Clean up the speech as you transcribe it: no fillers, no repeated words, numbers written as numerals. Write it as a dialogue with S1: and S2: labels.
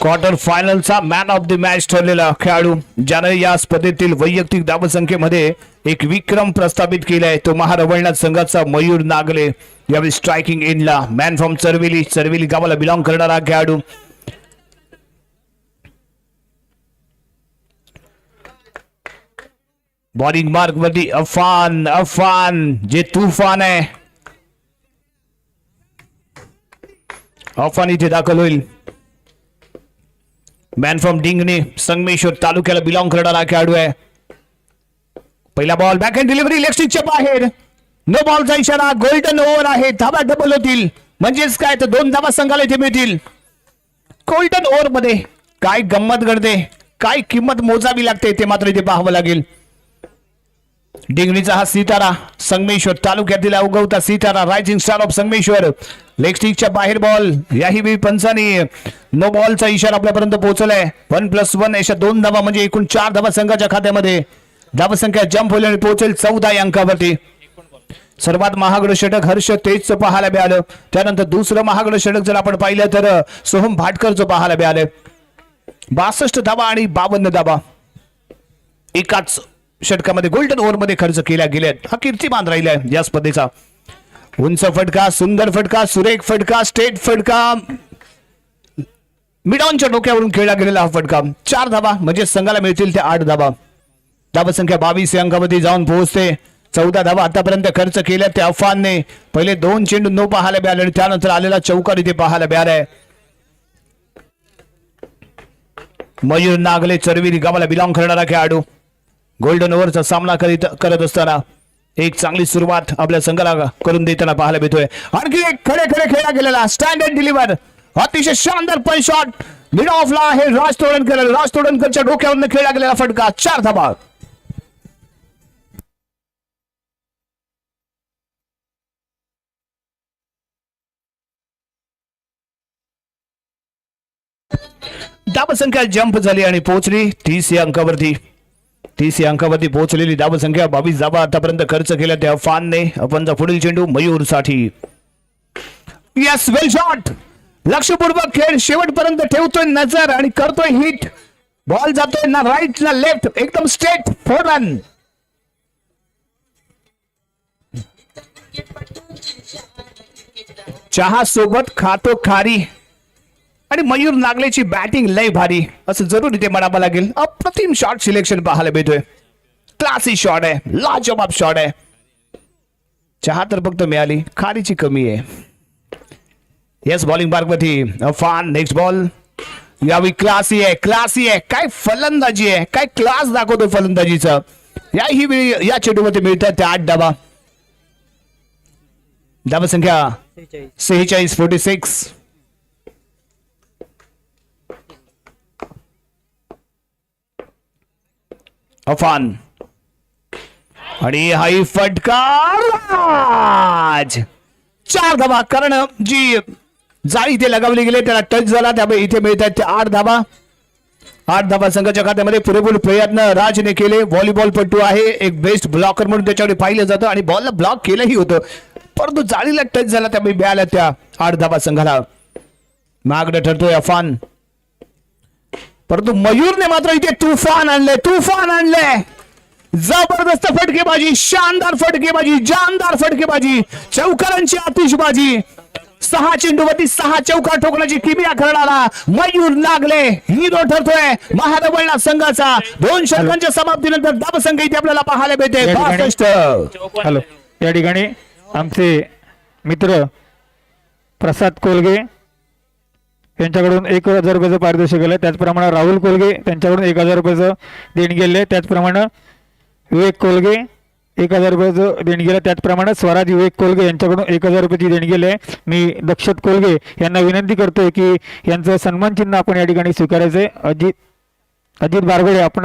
S1: Quarter फायनलचा man of the match ठरलेला खेळाडू ज्याने या स्पर्धेतील वैयक्तिक धावसंख्येमध्ये एक विक्रम प्रस्थापित केलाय तो महारवळनाथ संघाचा मयूर नागले. यावेळी स्ट्रायकिंग एंडला मॅन फ्रॉम चरवेली गावाला बिलॉंग करणारा खेळाडू. बॉलिंग मार्क वरती अफान जे तुफान आहे. अफान इथे दाखल होईल. मॅन फ्रॉम डिंगणे संगमेश्वर तालुक्याला बिलॉंग करणारा खेळाडू आहे. पहिला ball back hand delivery leg स्टिकच्या बाहेर. नो बॉलचा इशारा. गोल्डन ओव्हर आहे. धाबा डबल होतील म्हणजेच काय तर 2 धाबा संघाला इथे मिळतील. गोल्डन ओव्हर मध्ये काय गंमत घडते काय किंमत मोजावी लागते ते मात्र इथे पाहावं लागेल. डिंगणीचा हा सितारा संगमेश्वर तालुक्यातील उगवता सितारा rising star of Sangameshwar. Leg स्टिकच्या बाहेर बॉल. याही वेळी पंचानी नो बॉलचा इशारा आपल्यापर्यंत पोहोचलाय. 1+1 अशा 2 धावा म्हणजे एकूण 4 धावा संघाच्या खात्यामध्ये. धावसंख्या जंप होईल आणि पोहोचेल 14 अंकावरती. सर्वात महागड षटक हर्ष तेजचं पाहायला मिळालं. त्यानंतर दुसरं महागड षटक जर आपण पाहिलं तर सोहम भाटकरचं पाहायला मिळालं. 62 धावा आणि 52 धावा एकाच षटकामध्ये गोल्डन ओव्हर मध्ये खर्च केल्या गेल्यात. हा कीर्तिमान राहिलाय या स्पर्धेचा. उंच फटका सुंदर फटका सुरेख फटका स्ट्रेट फटका मिडॉनच्या डोक्यावरून खेळला गेलेला हा फटका. 4 धावा म्हणजे संघाला मिळतील त्या 8 धावा. धावसंख्या 22 अंकामध्ये जाऊन पोहोचते. 14 धावा आतापर्यंत खर्च केल्या त्या अफानने. पहिले 2 चेंडू नो पाहायला मिळाले आणि त्यानंतर आलेला चौकार इथे पाहायला मिळालाय. मयूर नागले चरविरी गावाला बिलॉंग करणारा खेळाडू. गोल्डन ओव्हरचा सामना करत असताना एक चांगली सुरुवात आपल्या संघाला करून देताना पाहायला मिळतोय. आणखी एक खडे खेळला गेलेला स्टँडर्ड डिलिव्हर अतिशय शानदार पण शॉट मिड ऑफला आहे. राज तोडणकरच्या डोक्यावरून खेळला गेलेला फटका. 4 धावा. धावसंख्या जंप झाली आणि पोहोचली 30 अंकावरती. 30 अंकावरती पोहोचलेली धावसंख्या 22 धावा आतापर्यंत खर्च केल्या त्या फानने. आपणचा पुढील चेंडू मयूर साठी. यस वेल शॉट. लक्षपूर्वक खेळ शेवटपर्यंत ठेवतोय नजर आणि करतोय हिट. बॉल जातोय ना राईट ना लेफ्ट एकदम स्ट्रेट 4 रन. चहा सोबत खातो खारी आणि मयूर नागलेची बॅटिंग लय भारी असं जरूर इथे म्हणावं लागेल. अप्रतिम शॉट सिलेक्शन पाहायला मिळतोय. क्लासी शॉट आहे. लाजवाब शॉट आहे. चहा तर फक्त मिळाली खारीची कमी आहे. येस बॉलिंग मार्क मध्ये अफान. Next ball. यावी क्लासी आहे. काय फलंदाजी आहे. काय क्लास दाखवतो फलंदाजीचा. याही वेळी या चेंडूमध्ये मिळतात त्या 8 धावा. धावसंख्या 46. अफान आणि हाई फटकार 4 धावा. कारण जी जाळी इथे लगावली गेली त्याला टच झाला त्यामुळे इथे मिळतात ते 8 धावा. 8 धावा संघाच्या खात्यामध्ये. पुरेपूर प्रयत्न राजने केले. व्हॉलीबॉलपटू आहे. एक बेस्ट ब्लॉकर म्हणून त्याच्यावर पाहिलं जातं आणि बॉलला ब्लॉक केलंही होतं परंतु जाळीला टच झाला त्यामुळे मिळाल्या त्या 8 धावा संघाला. मागडं ठरतोय अफान परंतु मयूरने मात्र इथे तुफान आणले. जबरदस्त फटकेबाजी. शानदार फटकेबाजी. जानदार फटकेबाजी. चौकारांची आतिषबाजी. 6 चेंडूवरती 6 चौकार ठोकण्याची किमया करणारा मयूर नागले हिरो ठरतोय महारवळनाथ संघाचा. 2 षटकांच्या समाप्तीनंतर धावसंख्या इथे आपल्याला पाहायला मिळते 62.
S2: हॅलो या ठिकाणी आमचे मित्र प्रसाद कोलगे त्यांच्याकडून 1000 रुपयाचं पारितोषिक गेलं. त्याचप्रमाणे राहुल कोलगे त्यांच्याकडून 1000 रुपयाचं देणगी गेले. त्याचप्रमाणे विवेक कोलगे 1000 रुपयाचं देणगी गेलं. त्याचप्रमाणे स्वराज विवेक कोलगे यांच्याकडून 1000 रुपयाची देणगी गेले. मी दक्षत कोलगे यांना विनंती करतोय की यांचं सन्मान चिन्ह आपण या ठिकाणी स्वीकारायचंय. अजित बारगडे आपण